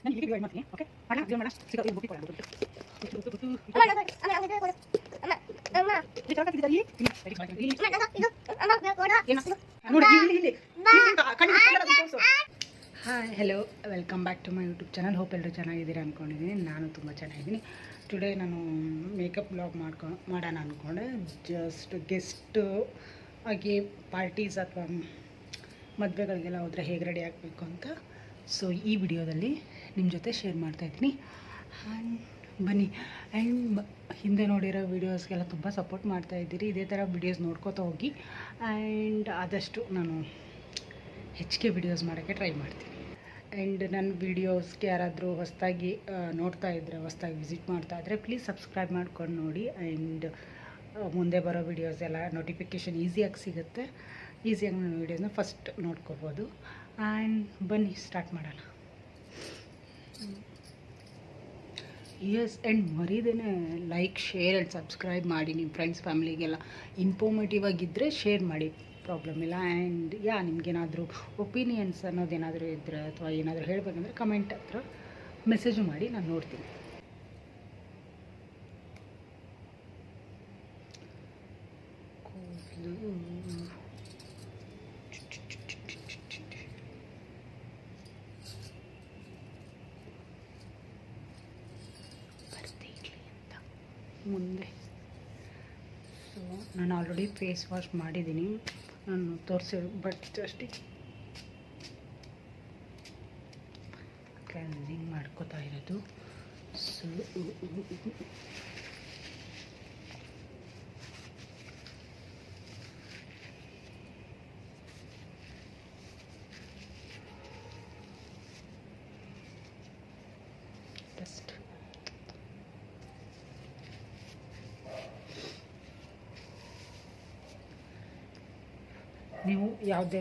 ನಾನು ಇಲ್ಲಿ ಡಿವೈಡ್ ಮಾಡ್ತೀನಿ. ಓಕೆ ಮಾಡೋಣ, ಡಿವೈಡ್ ಮಾಡೋಣ. ಸಿಗೋದು ಬುಟ್ಟಿ ಕೊಡೋಣ. Hi hello welcome back to my YouTube channel. Hope ಎಲ್ಲರೂ ಚೆನ್ನಾಗಿದ್ದೀರಾ ಅಂದ್ಕೊಂಡಿದ್ದೀನಿ. ನಾನು ತುಂಬ ಚೆನ್ನಾಗಿದ್ದೀನಿ. ಟುಡೇ ನಾನು ಮೇಕಪ್ ಬ್ಲಾಗ್ ಮಾಡೋಣ ಅಂದ್ಕೊಂಡೆ. ಜಸ್ಟ್ ಗೆಸ್ಟ್ ಆಗಿ ಪಾರ್ಟೀಸ್ ಅಥವಾ ಮದುವೆಗಳಿಗೆಲ್ಲ ಹೋದರೆ ಹೇಗೆ ರೆಡಿ ಆಗಬೇಕು ಅಂತ ಸೊ ಈ ವಿಡಿಯೋದಲ್ಲಿ ನಿಮ್ಮ ಜೊತೆ ಶೇರ್ ಮಾಡ್ತಾಯಿದ್ದೀನಿ. ಆ್ಯಂಡ್ ಬನ್ನಿ. ಆ್ಯಂಡ್ ಹಿಂದೆ ನೋಡಿರೋ ವೀಡಿಯೋಸ್ಗೆಲ್ಲ ತುಂಬ ಸಪೋರ್ಟ್ ಮಾಡ್ತಾಯಿದ್ದೀರಿ. ಇದೇ ಥರ ವೀಡಿಯೋಸ್ ನೋಡ್ಕೋತಾ ಹೋಗಿ. ಆ್ಯಂಡ್ ಆದಷ್ಟು ನಾನು ಹೆಚ್ಚಿಗೆ ವೀಡಿಯೋಸ್ ಮಾಡೋಕ್ಕೆ ಟ್ರೈ ಮಾಡ್ತೀನಿ. ಆ್ಯಂಡ್ ನನ್ನ ವೀಡಿಯೋಸ್ಗೆ ಯಾರಾದರೂ ಹೊಸದಾಗಿ ನೋಡ್ತಾ ಇದ್ದರೆ, ಹೊಸದಾಗಿ ವಿಸಿಟ್ ಮಾಡ್ತಾ ಇದ್ದರೆ ಪ್ಲೀಸ್ ಸಬ್ಸ್ಕ್ರೈಬ್ ಮಾಡ್ಕೊಂಡು ನೋಡಿ. ಆ್ಯಂಡ್ ಮುಂದೆ ಬರೋ ವೀಡಿಯೋಸ್ ಎಲ್ಲ ನೋಟಿಫಿಕೇಷನ್ ಈಸಿಯಾಗಿ ಸಿಗುತ್ತೆ. ಈಸಿಯಾಗಿ ನನ್ನ ವೀಡಿಯೋಸ್ನ ಫಸ್ಟ್ ನೋಡ್ಕೋಬೋದು. ಆ್ಯಂಡ್ ಬನ್ನಿ ಸ್ಟಾರ್ಟ್ ಮಾಡೋಣ. ಎಸ್, ಆ್ಯಂಡ್ ಮರೀದೇನೆ ಲೈಕ್, ಶೇರ್ ಆ್ಯಂಡ್ ಸಬ್ಸ್ಕ್ರೈಬ್ ಮಾಡಿ. ನಿಮ್ಮ ಫ್ರೆಂಡ್ಸ್ ಫ್ಯಾಮಿಲಿಗೆಲ್ಲ ಇನ್ಫಾರ್ಮೇಟಿವ್ ಆಗಿದ್ದರೆ ಶೇರ್ ಮಾಡಿ, ಪ್ರಾಬ್ಲಮ್ ಇಲ್ಲ. ಆ್ಯಂಡ್ ನಿಮಗೇನಾದರೂ ಒಪಿನಿಯನ್ಸ್ ಅನ್ನೋದೇನಾದರೂ ಇದ್ದರೆ ಅಥವಾ ಏನಾದರೂ ಹೇಳಬೇಕಂದ್ರೆ ಕಮೆಂಟ್ ಹತ್ರ ಮೆಸೇಜು ಮಾಡಿ, ನಾನು ನೋಡ್ತೀನಿ. ಮುಂದೆ ಸೊ ನಾನು ಆಲ್ರೆಡಿ ಫೇಸ್ ವಾಶ್ ಮಾಡಿದ್ದೀನಿ, ನಾನು ತೋರಿಸಿರೋ ಬಟ್ ಜಸ್ಟ್ ಕ್ಲೆನ್ಸಿಂಗ್ ಮಾಡ್ಕೋತಾ ಇರೋದು. ಸೊ ಜಸ್ಟ್ ನೀವು ಯಾವುದೇ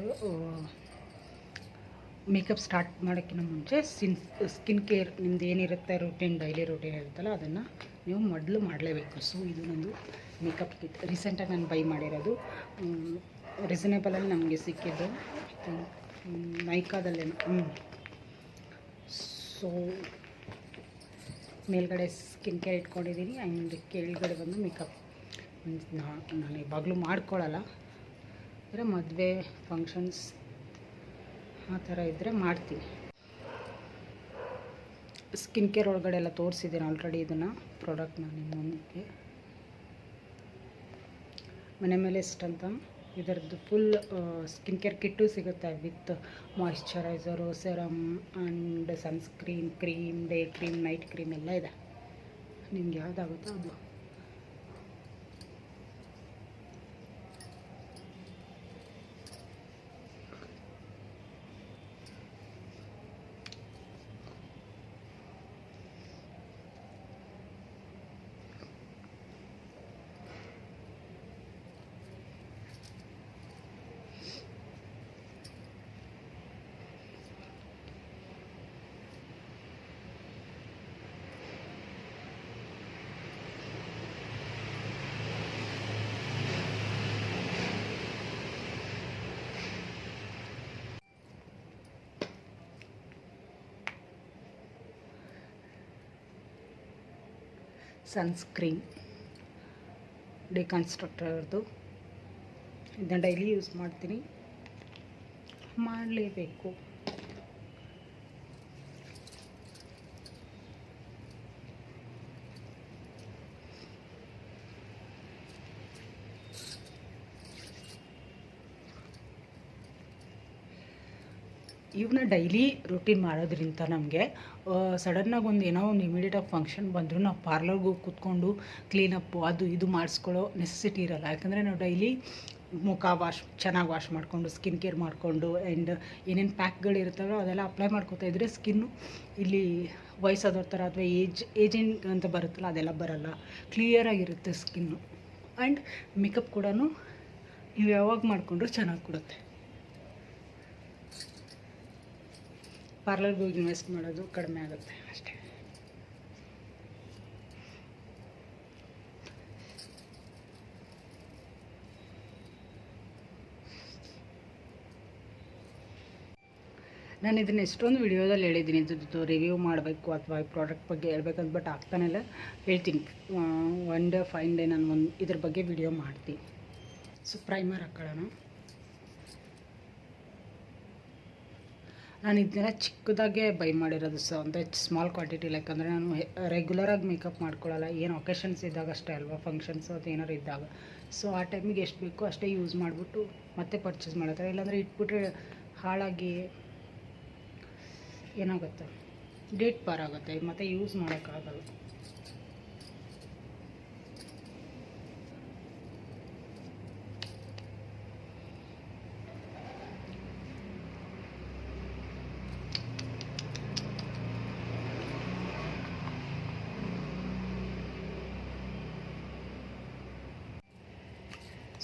ಮೇಕಪ್ ಸ್ಟಾರ್ಟ್ ಮಾಡೋಕ್ಕಿಂತ ಮುಂಚೆ ಸ್ಕಿನ್ ಕೇರ್ ನಿಮ್ದು ಏನಿರುತ್ತೆ ರೂಟೀನ್, ಡೈಲಿ ರೂಟೀನ್ ಇರುತ್ತಲ್ಲ ಅದನ್ನು ನೀವು ಮೊದಲು ಮಾಡಲೇಬೇಕು. ಸೊ ಇದು ನಂದು ಮೇಕಪ್ ಕಿಟ್. ರೀಸೆಂಟಾಗಿ ನಾನು ಬೈ ಮಾಡಿರೋದು, ರೀಸನೇಬಲಲ್ಲಿ ನಮಗೆ ಸಿಕ್ಕಿದ್ದು ನೈಕಾದಲ್ಲೇನು. ಸೊ ಮೇಲ್ಗಡೆ ಸ್ಕಿನ್ ಕೇರ್ ಇಟ್ಕೊಂಡಿದ್ದೀನಿ. ಆ್ಯಂಡ್ ಕೆಳಗಡೆ ಬಂದು ಮೇಕಪ್ ನಾನು ಇವಾಗಲೂ ಮಾಡ್ಕೊಳ್ಳಲ್ಲ, ಅಂದರೆ ಮದುವೆ ಫಂಕ್ಷನ್ಸ್ ಆ ಥರ ಇದ್ದರೆ ಮಾಡ್ತೀನಿ. ಸ್ಕಿನ್ ಕೇರ್ ಒಳಗಡೆ ಎಲ್ಲ ತೋರಿಸಿದ್ದೀನಿ ಆಲ್ರೆಡಿ ಇದನ್ನು ಪ್ರಾಡಕ್ಟ್ನ ನಿಮ್ಮ ಮುಂದೆ. ಮನೆ ಮೇಲೆ ಎಷ್ಟಂತ ಇದರದ್ದು ಫುಲ್ ಸ್ಕಿನ್ ಕೇರ್ ಕಿಟ್ಟು ಸಿಗುತ್ತೆ with moisturiser, serum and sunscreen, cream, day cream, night cream ಎಲ್ಲ ಇದೆ. ನಿಮ್ಗೆ ಯಾವುದಾಗುತ್ತೋ ಅದು. ಸನ್ಸ್ಕ್ರೀನ್ ಡಿಕಾನ್ಸ್ಟ್ರಕ್ಟರ್ದು ಇದನ್ನು ಡೈಲಿ ಯೂಸ್ ಮಾಡ್ತೀನಿ, ಮಾಡಲೇಬೇಕು. ಇವನ್ನ ಡೈಲಿ ರೂಟೀನ್ ಮಾಡೋದ್ರಿಂದ ನಮಗೆ ಸಡನ್ನಾಗಿ ಒಂದು ಏನೋ ಒಂದು ಇಮಿಡಿಯೇಟಾಗಿ ಫಂಕ್ಷನ್ ಬಂದರೂ ನಾವು ಪಾರ್ಲರ್ಗೆ ಹೋಗಿ ಕೂತ್ಕೊಂಡು ಕ್ಲೀನಪ್ಪು ಅದು ಇದು ಮಾಡಿಸ್ಕೊಳ್ಳೋ ನೆಸೆಸಿಟಿ ಇರೋಲ್ಲ. ಯಾಕಂದರೆ ನಾವು ಡೈಲಿ ಮುಖ ಚೆನ್ನಾಗಿ ವಾಶ್ ಮಾಡಿಕೊಂಡು ಸ್ಕಿನ್ ಕೇರ್ ಮಾಡಿಕೊಂಡು ಆ್ಯಂಡ್ ಏನೇನು ಪ್ಯಾಕ್ಗಳಿರುತ್ತವೋ ಅದೆಲ್ಲ ಅಪ್ಲೈ ಮಾಡ್ಕೋತಾ ಇದ್ದರೆ ಸ್ಕಿನ್ನು ಇಲ್ಲಿ ವಯಸ್ಸಾದವ್ರ ಥರ ಅಥವಾ ಏಜಿಂಗ್ ಅಂತ ಬರುತ್ತಲ್ಲ ಅದೆಲ್ಲ ಬರೋಲ್ಲ, ಕ್ಲಿಯರಾಗಿರುತ್ತೆ ಸ್ಕಿನ್ನು. ಆ್ಯಂಡ್ ಮೇಕಪ್ ಕೂಡ ನೀವು ಯಾವಾಗ ಮಾಡಿಕೊಂಡ್ರೂ ಚೆನ್ನಾಗಿ ಕೊಡುತ್ತೆ. ಪಾರ್ಲರ್ಗೆ ಹೋಗಿ ಇನ್ವೆಸ್ಟ್ ಮಾಡೋದು ಕಡಿಮೆ ಆಗುತ್ತೆ ಅಷ್ಟೇ. ನಾನು ಇದನ್ನು ಎಷ್ಟೊಂದು ವಿಡಿಯೋದಲ್ಲಿ ಹೇಳಿದ್ದೀನಿ, ಇದ್ರದ್ದು ರಿವ್ಯೂ ಮಾಡಬೇಕು ಅಥವಾ ಈ ಪ್ರಾಡಕ್ಟ್ ಬಗ್ಗೆ ಹೇಳ್ಬೇಕಂತ, ಬಟ್ ಆಗ್ತಾನೆಲ್ಲ. ಹೇಳ್ತೀನಿ, ಒನ್ ಡೇ ಫೈನ್ ಡೇ ನಾನು ಇದ್ರ ಬಗ್ಗೆ ವಿಡಿಯೋ ಮಾಡ್ತೀನಿ. ಸೊ ಪ್ರೈಮರ್ ಹಾಕೊಳ್ಳೋಣ. ನಾನು ಇದನ್ನೆಲ್ಲ ಚಿಕ್ಕದಾಗೆ ಬೈ ಮಾಡಿರೋದು. ಸೊ ಅಂದರೆ ಸ್ಮಾಲ್ ಕ್ವಾಂಟಿಟಿ, ಯಾಕಂದರೆ ನಾನು ರೆಗ್ಯುಲರಾಗಿ ಮೇಕಪ್ ಮಾಡ್ಕೊಳ್ಳಲ್ಲ, ಏನು ಒಕೇಶನ್ಸ್ ಇದ್ದಾಗ ಅಷ್ಟೇ ಅಲ್ವಾ, ಫಂಕ್ಷನ್ಸ್ ಅದು ಏನಾರು ಇದ್ದಾಗ. ಸೊ ಆ ಟೈಮಿಗೆ ಎಷ್ಟು ಬೇಕೋ ಅಷ್ಟೇ ಯೂಸ್ ಮಾಡಿಬಿಟ್ಟು ಮತ್ತೆ ಪರ್ಚೇಸ್ ಮಾಡತ್ತಾರೆ. ಇಲ್ಲಾಂದರೆ ಇಟ್ಬಿಟ್ರೆ ಹಾಳಾಗಿ ಏನಾಗುತ್ತೆ, ಡೇಟ್ ಪಾರ್ ಆಗುತ್ತೆ, ಮತ್ತು ಯೂಸ್ ಮಾಡೋಕ್ಕಾಗಲ್ಲ.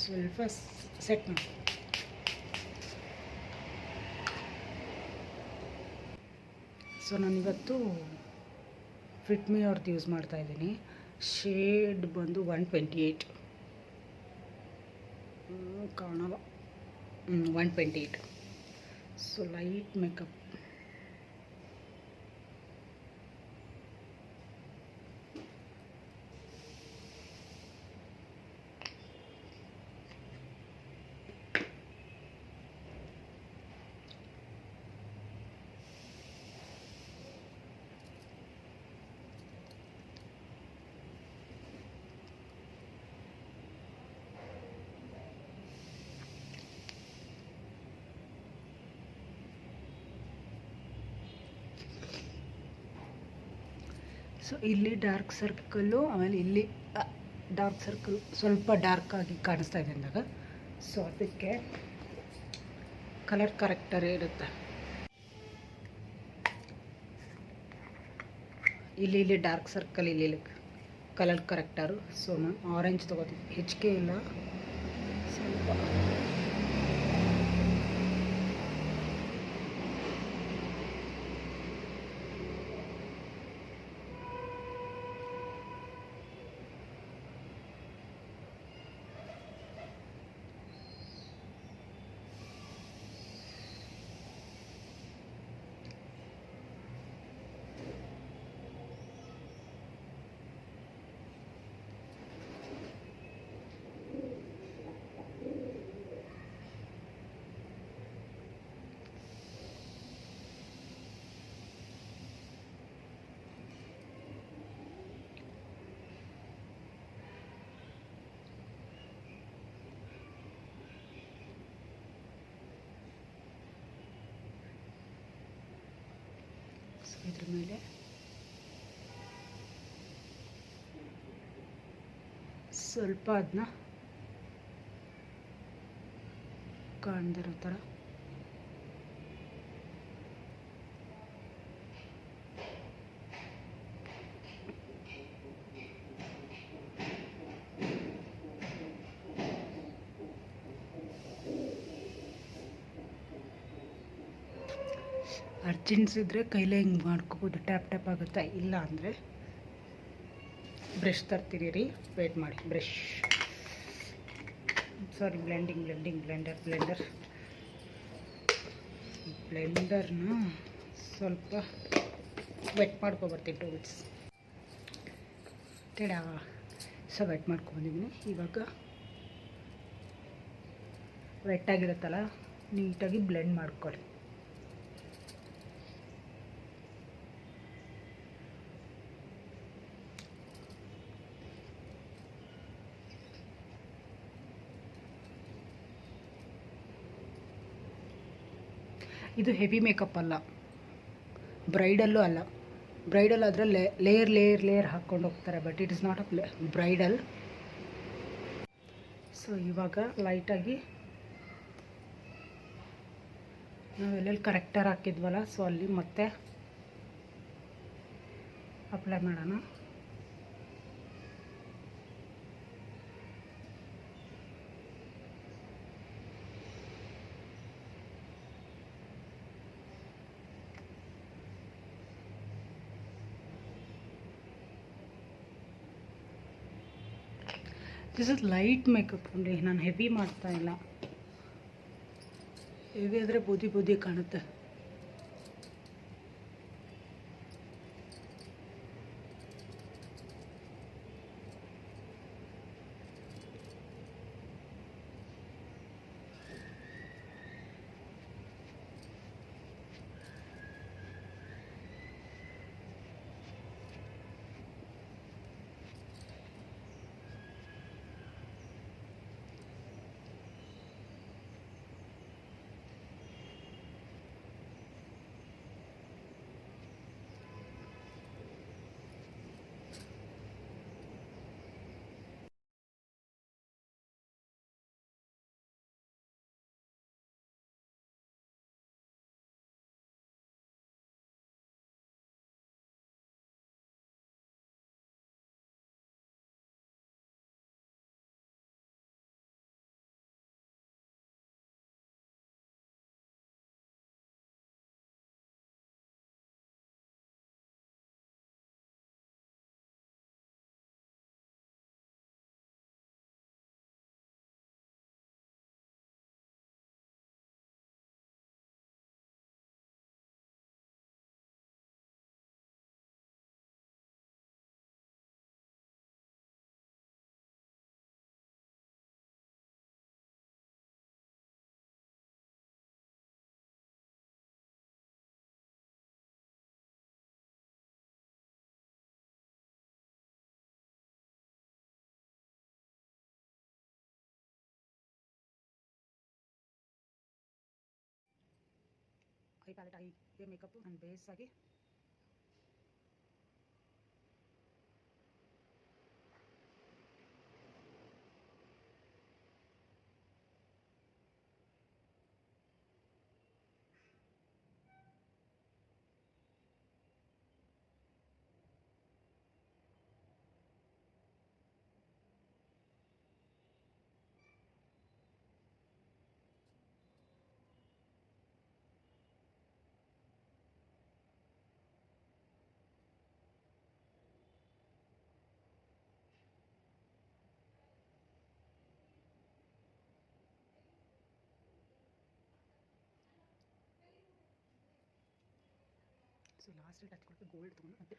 ಸ್ವಲ್ಪ ಸೆಟ್ ಮಾಡಿ. ಸೊ ನಾನಿವತ್ತು ಫಿಟ್ ಮೀ ಅವ್ರದ್ದು ಯೂಸ್ ಮಾಡ್ತಾಯಿದ್ದೀನಿ. ಶೇಡ್ ಬಂದು 128 ಕಾಣಲ್ಲ, 128. So light makeup. ಸೊ ಇಲ್ಲಿ ಡಾರ್ಕ್ ಸರ್ಕಲ್ಲು, ಆಮೇಲೆ ಇಲ್ಲಿ ಡಾರ್ಕ್ ಸರ್ಕಲ್ ಸ್ವಲ್ಪ ಡಾರ್ಕಾಗಿ ಕಾಣಿಸ್ತಾ ಇದೆ ಅಂದಾಗ, ಸೊ ಅದಕ್ಕೆ ಕಲರ್ ಕರೆಕ್ಟರ್ ಇರುತ್ತೆ. ಇಲ್ಲಿ ಡಾರ್ಕ್ ಸರ್ಕಲ್, ಇಲ್ಲಿ ಕಲರ್ ಕರೆಕ್ಟರು. ಸೊ ನಾನು ಆರೆಂಜ್ ತೊಗೋತೀನಿ, ಹೆಚ್ಚಿಗೆ ಇಲ್ಲ, ಸ್ವಲ್ಪ ಇದ್ರ ಮೇಲೆ ಸ್ವಲ್ಪ ಅದನ್ನ ಕಾಣ್ದಿರೋ ಥರ ಅರ್ಜೆಂಟ್ಸ್ ಇದ್ದರೆ ಕೈಲೇ ಹಿಂಗೆ ಮಾಡ್ಕೋಬೋದು, ಟ್ಯಾಪ್ ಟ್ಯಾಪ್ ಆಗುತ್ತೆ. ಇಲ್ಲ ಅಂದರೆ ಬ್ರಷ್ ತರ್ತೀರಿ ರೀ, ವೇಟ್ ಮಾಡಿ. ಬ್ಲೆಂಡರ್ನ ಸ್ವಲ್ಪ ವೆಟ್ ಮಾಡ್ಕೊಬರ್ತೀನಿ, 2 minutes ತಡ. ಸೊ ವೆಟ್ ಮಾಡ್ಕೊಂಡಿದ್ದೀನಿ. ಇವಾಗ ವೆಟ್ಟಾಗಿರುತ್ತಲ್ಲ, ನೀಟಾಗಿ ಬ್ಲೆಂಡ್ ಮಾಡ್ಕೊಳ್ಳಿ. ಇದು ಹೆವಿ ಮೇಕಪ್ ಅಲ್ಲ, ಬ್ರೈಡಲ್ಲೂ ಅಲ್ಲ. ಬ್ರೈಡಲ್ ಆದರೆ ಲೇಯರ್ ಹಾಕ್ಕೊಂಡು ಹೋಗ್ತಾರೆ, but it is not a bridal. So ಇವಾಗ ಲೈಟಾಗಿ ನಾವೆಲ್ಲೆಲ್ಲಿ ಕರೆಕ್ಟರ್ ಹಾಕಿದ್ವಲ್ಲ, ಸೊ ಅಲ್ಲಿ ಮತ್ತೆ ಅಪ್ಲೈ ಮಾಡೋಣ. This is light makeup only, ನಾನು ಹೆವಿ ಮಾಡ್ತಾ ಇಲ್ಲ. ಹೆವಿ ಆದರೆ ಬೂದಿ ಕಾಣುತ್ತೆ. ಚೆನ್ನಾಗಿ ಪ್ಯಾಲೆಟ್ ಆಗಿ ಇದೆ ಮೇಕಪ್ ನಾನು ಬೇಸ್ ಆಗಿ ಸೊ ಲಾಸ್ಟ್ ಟಚ್ ಕೊಟ್ಟು ಗೋಲ್ಡ್ ತೊಗೊಂಡು ಅದೇ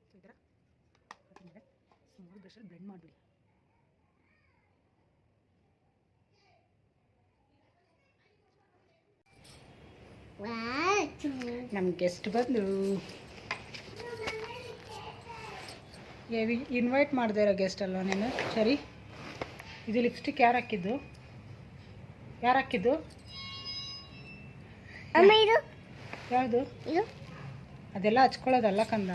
ಸೊ ಈ ಥರ ಅದಾದಮೇಲೆ ಸ್ಮಾಲ್ ಬ್ರಷಲ್ಲಿ ಬ್ಲೆಂಡ್ ಮಾಡಿಬಿಡಿ. ನಮ್ಮ ಗೆಸ್ಟ್ ಬಂದರು. ಇನ್ವೈಟ್ ಮಾಡದೇ ಇರೋ ಗೆಸ್ಟ್ ಅಲ್ವಾ ನೀನು? ಸರಿ, ಇದು ಲಿಪ್ಸ್ಟಿಕ್ ಯಾರು ಹಾಕಿದ್ದು? ಯಾರು ಹಾಕಿದ್ದು? ಯಾವುದು? ಅದೆಲ್ಲ ಹಚ್ಕೊಳ್ಳೋದಲ್ಲ ಕಂದ.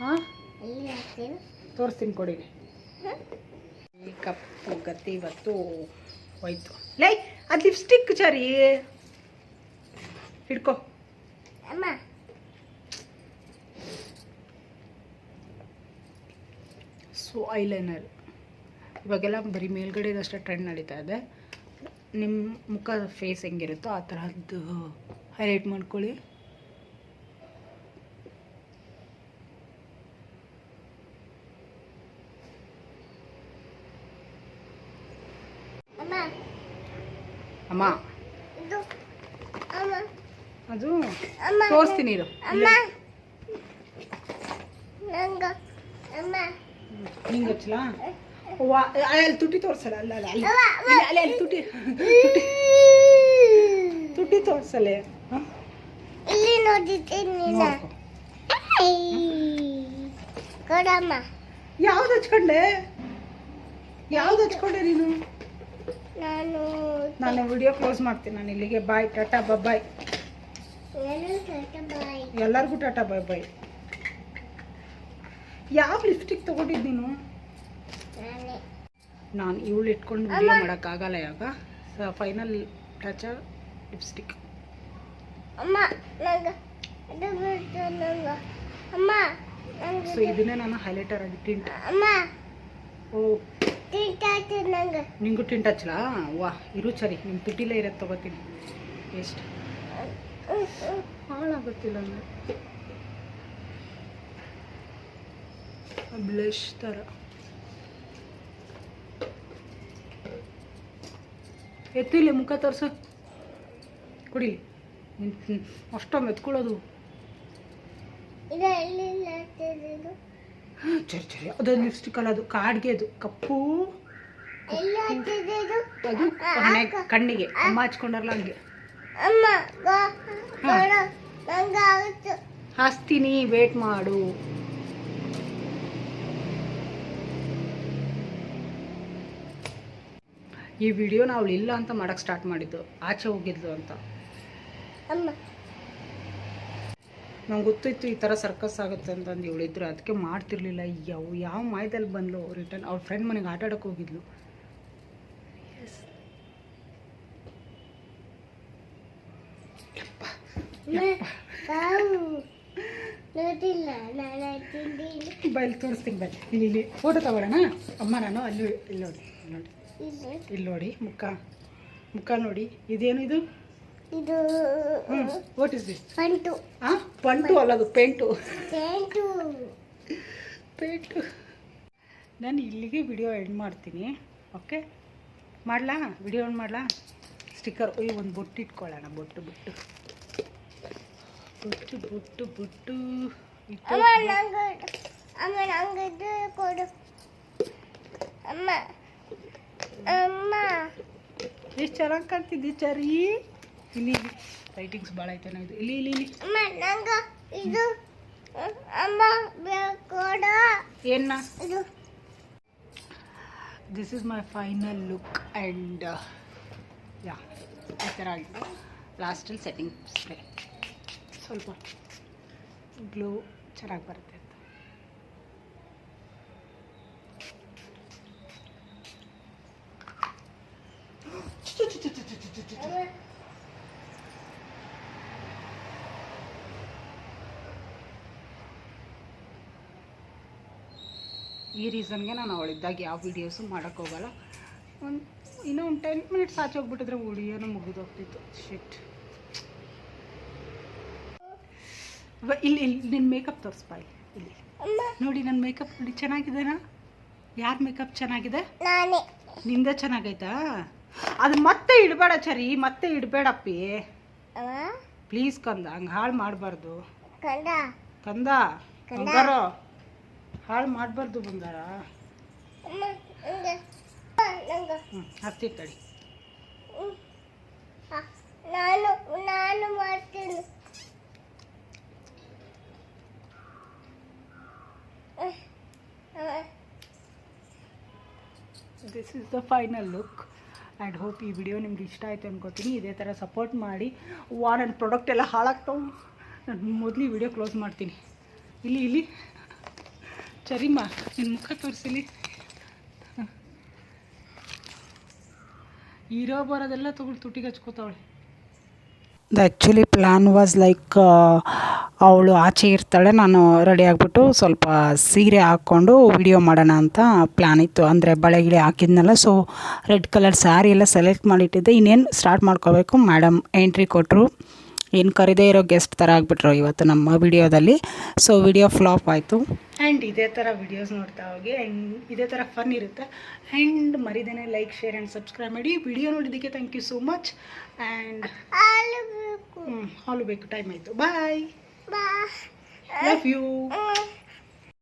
ಹಾಂ, ತೋರಿಸ್ತೀನಿ ಕೊಡಿ. ಕಪ್ಪು ಗತಿ ಇವತ್ತು ಹೋಯ್ತು. ಲೈ, ಅದು ಲಿಪ್ಸ್ಟಿಕ್ ಚಾರಿ ಹಿಡ್ಕೊ. ಸೊ ಐಲೈನರ್ ಇವಾಗೆಲ್ಲ ಬರೀ ಮೇಲ್ಗಡೆದಷ್ಟೇ ಟ್ರೆಂಡ್ ನಡೀತಾ ಇದೆ. ನಿಮ್ಮ ಮುಖ ಫೇಸ್ ಹೆಂಗಿರುತ್ತೋ ಆ ಥರದ್ದು ಹೈಲೈಟ್ ಮಾಡ್ಕೊಳ್ಳಿ. ಅಮ್ಮ ಅದು ತೋರಿಸ್ತೀನಿ ಇರು. ಹಿಂಗೆ ಹಚ್ಚಲ? ಅಲ್ಲಿ ತುಟಿ ತೋರಿಸಲ್ಲ. ಅಲ್ಲ ಅಲ್ಲ ಅಲ್ಲಿ ಅಲ್ಲಿ ಅಲ್ಲಿ ತುಟಿ ತುಟಿ ತುಟಿ ತೋರಿಸಲ್ಲ. ಯಾವ್ದು ಹಚ್ಕೊಂಡೆ? ಯಾವ್ದು ಹಚ್ಕೊಂಡೆ ನೀನು? ನಾನು ವಿಡಿಯೋ ಕ್ಲೋಸ್ ಮಾಡ್ತೀನಿ. ನಾನು ಇಲ್ಲಿಗೆ ಬಾಯ್, ಟಾಟಾ ಬಾಯ್. ಎಲ್ಲರಿಗೂ ಟಾಟಾ ಬಾಯ್. ಯಾವ ಲಿಪ್ಸ್ಟಿಕ್ ತಗೊಂಡಿದ್ದು ನೀನು? ನಾನು ಇವಳು ಇಟ್ಕೊಂಡು ವಿಡಿಯೋ ಮಾಡೋಕ್ಕಾಗಲ್ಲ ಯಾವಾಗ. Final touch lipstick. ಸೊ ಇದನ್ನೇ ನಾನು ಹೈಲೈಟರ್ ಆಗಿ ಟಿಂಟ್. ಓ, ನಿಂಗೂ ಟಿಂಟ್ ಹಚ್ಚಲಾ? ವಾ, ಇರು ಸರಿ. ನಿಮ್ಮ ತುಟಿಲೇ ಇರೋದು ತಗೋತೀನಿ. ಎಷ್ಟು ಹಾಳಾಗುತ್ತಿಲ್ಲ ಅಂದರೆ ಬ್ಲಷ್ ಥರ. ಎತ್ತಿಲ್ಲ ಮುಖ ತೋರಿಸು. ಕುಡಿ. ಅಷ್ಟೊಮ್ಮೆ ಎತ್ಕೊಳ್ಳೋದು. ಸರಿ ಸರಿ, ಅದು ಲಿಪ್ಸ್ಟಿಕ್ ಅಲ್ಲ, ಅದು ಕಾಡ್ಗೆ. ಅದು ಕಪ್ಪು ಅದು ಕಣ್ಣಿಗೆ ಅಮ್ಮ ಹಚ್ಕೊಂಡಾರಲ್ಲ ಹಂಗೆ. ಹಾಸ್ತೀನಿ, ವೇಟ್ ಮಾಡು. ಈ ವಿಡಿಯೋ ನಾವು ಇಲ್ಲ ಅಂತ ಮಾಡೋಕ್ಕೆ ಸ್ಟಾರ್ಟ್ ಮಾಡಿದ್ದು, ಆಚೆ ಹೋಗಿದ್ಲು ಅಂತ. ನಂಗೆ ಗೊತ್ತಿತ್ತು ಈ ಥರ ಸರ್ಕಸ್ ಆಗುತ್ತೆ ಅಂತಂದು ಇವಳಿದ್ರು, ಅದಕ್ಕೆ ಮಾಡ್ತಿರ್ಲಿಲ್ಲ. ಯಾವ ಮಾಯದಲ್ಲಿ ಬಂದ್ಲು ರಿಟರ್ನ್. ಅವ್ಳ ಫ್ರೆಂಡ್ ಮನೆಗೆ ಆಟ ಆಡೋಕ್ಕೆ ಹೋಗಿದ್ಲು. ಬೈಲ್ ತೋರಿಸ್ತೀನಿ ಬೈ. ಇಲ್ಲಿ ಫೋಟೋ ತಗೊಳ್ಳೋಣ ಅಮ್ಮ. ನಾನು ಅಲ್ಲಿ ಇಲ್ಲಿ ನೋಡಿ, ಇಲ್ಲಿ ನೋಡಿ ಮುಖ ನೋಡಿ. ಇದೇನು ಇದು? What is this? Pant. Pant ಅಲ್ಲ, ಅದು ಪೇಂಟು. ನಾನು ಇಲ್ಲಿಗೆ ವಿಡಿಯೋ ಎಂಡ್ ಮಾಡ್ತೀನಿ. ಓಕೆ, ಮಾಡಲಾ? ವಿಡಿಯೋ ಎಂಡ್ ಮಾಡಲಾ? ಸ್ಟಿಕ್ಕರ್ ಒಂದು ಬೊಟ್ಟು ಇಟ್ಕೊಳ್ಳೋಣ. ಬೊಟ್ಟು ಎಷ್ಟು ಚೆನ್ನಾಗಿ ಕಾಣ್ತಿದ್ದಿ ಚಾರಿ. ಇಲ್ಲಿ ಲೈಟಿಂಗ್ಸ್ ಭಾಳ ಐತೆ ಇದು. ಇಲ್ಲಿ ಇಲ್ಲಿ ಇಲ್ಲಿ ಇದು ಅಮ್ಮ ಬೇಕೋಡ ಏನ ಇದು. This is my final look and yeah ಈ ಥರ ಆಗಿದೆ. ಲಾಸ್ಟಲ್ಲಿ ಸೆಟ್ಟಿಂಗ್ ಸ್ಪ್ರೇ ಸ್ವಲ್ಪ ಗ್ಲೋ ಚೆನ್ನಾಗಿ ಬರುತ್ತೆ ಅಂತ. ಈ ರೀಸನ್ಗೆ ನಾನು ಅವಳಿದ್ದಾಗ ಯಾವ ವೀಡಿಯೋಸು ಮಾಡೋಕ್ಕೋಗಲ್ಲ. ಇನ್ನೂ ಒಂದು 10 ಮಿನಿಟ್ಸ್ ಆಚೆ ಹೋಗ್ಬಿಟ್ಟಿದ್ರೆ ವಿಡಿಯೋನು ಮುಗಿದೋಗ್ತಿತ್ತು. ಶಿಟ್. ಇಲ್ಲಿ ಇಲ್ಲಿ ನಿನ್ನ ಮೇಕಪ್ ತೋರಿಸ್ಬಾ. ಇಲ್ಲಿ ನೋಡಿ ನನ್ನ ಮೇಕಪ್ ನೋಡಿ ಚೆನ್ನಾಗಿದೆನಾ? ಯಾರ ಮೇಕಪ್ ಚೆನ್ನಾಗಿದೆ? ನಿಂದ ಚೆನ್ನಾಗೈತಾ? ಅದು ಮತ್ತೆ ಇಡಬೇಡ ಚರಿ, ಮತ್ತೆ ಇಡಬೇಡಪ್ಪಿ ಪ್ಲೀಸ್ ಕಂದ. ಹಂಗೆ ಹಾಳು ಮಾಡಬಾರ್ದು ಕಂದ. ಬಂಗಾರ ಹಾಳು ಮಾಡಬಾರ್ದು ಬಂಗಾರ. ಹತ್ತಿ ತಡಿ. ನಾನು ಮಾಡ್ತೀನಿ. This is the final look and hope ಈ ವಿಡಿಯೋ ನಿಮ್ಗೆ ಇಷ್ಟ ಆಯಿತು ಅನ್ಕೋತೀನಿ. ಇದೇ ಥರ ಸಪೋರ್ಟ್ ಮಾಡಿ. ನನ್ನ ಪ್ರಾಡಕ್ಟ್ ಎಲ್ಲ ಹಾಳಾಗ್ತಾವೆ. ನಾನು ಮೊದಲು ಈ ವಿಡಿಯೋ ಕ್ಲೋಸ್ ಮಾಡ್ತೀನಿ. ಇಲ್ಲಿ ಇಲ್ಲಿ ಚರಿಮ್ಮ ನಿನ್ನ ಮುಖ ತೋರಿಸಿಲಿ. ಇರೋ ಬರೋದೆಲ್ಲ ತೊಗೊಂಡು ತುಟಿಗೆ ಹಚ್ಕೋತಾವಳೆ. The actually plan was like ಅವಳು ಆಚೆ ಇರ್ತಾಳೆ, ನಾನು ರೆಡಿ ಆಗಿಬಿಟ್ಟು ಸ್ವಲ್ಪ ಸೀರೆ ಹಾಕ್ಕೊಂಡು ವಿಡಿಯೋ ಮಾಡೋಣ ಅಂತ ಪ್ಲ್ಯಾನ್ ಇತ್ತು. ಅಂದರೆ ಬಳೆ ಗಿಳೆ ಹಾಕಿದ್ನಲ್ಲ, ಸೊ ರೆಡ್ ಕಲರ್ ಸ್ಯಾರಿ ಎಲ್ಲ ಸೆಲೆಕ್ಟ್ ಮಾಡಿಟ್ಟಿದ್ದೆ. ಇನ್ನೇನು ಸ್ಟಾರ್ಟ್ ಮಾಡ್ಕೋಬೇಕು. ಮೇಡಮ್ ಎಂಟ್ರಿ ಕೊಟ್ಟರು. ಏನು ಕರೀದೇ ಇರೋ ಗೆಸ್ಟ್ ಥರ ಆಗಿಬಿಟ್ರು ಇವತ್ತು ನಮ್ಮ ವಿಡಿಯೋದಲ್ಲಿ. ಸೊ ವಿಡಿಯೋ ಫ್ಲಾಪ್ ಆಯಿತು. ಆ್ಯಂಡ್ ಇದೇ ಥರ ವಿಡಿಯೋಸ್ ನೋಡ್ತಾ ಹೋಗಿ. ಆ್ಯಂಡ್ ಇದೇ ಥರ ಫನ್ ಇರುತ್ತೆ. ಆ್ಯಂಡ್ ಮರಿದೇನೆ ಲೈಕ್, ಶೇರ್ ಆ್ಯಂಡ್ ಸಬ್ಸ್ಕ್ರೈಬ್ ಮಾಡಿ. ವಿಡಿಯೋ ನೋಡಿದ್ದಕ್ಕೆ thank you so much. And ಹಾಲು ಬೇಕು, ಟೈಮ್ ಆಯಿತು. Bye, love you.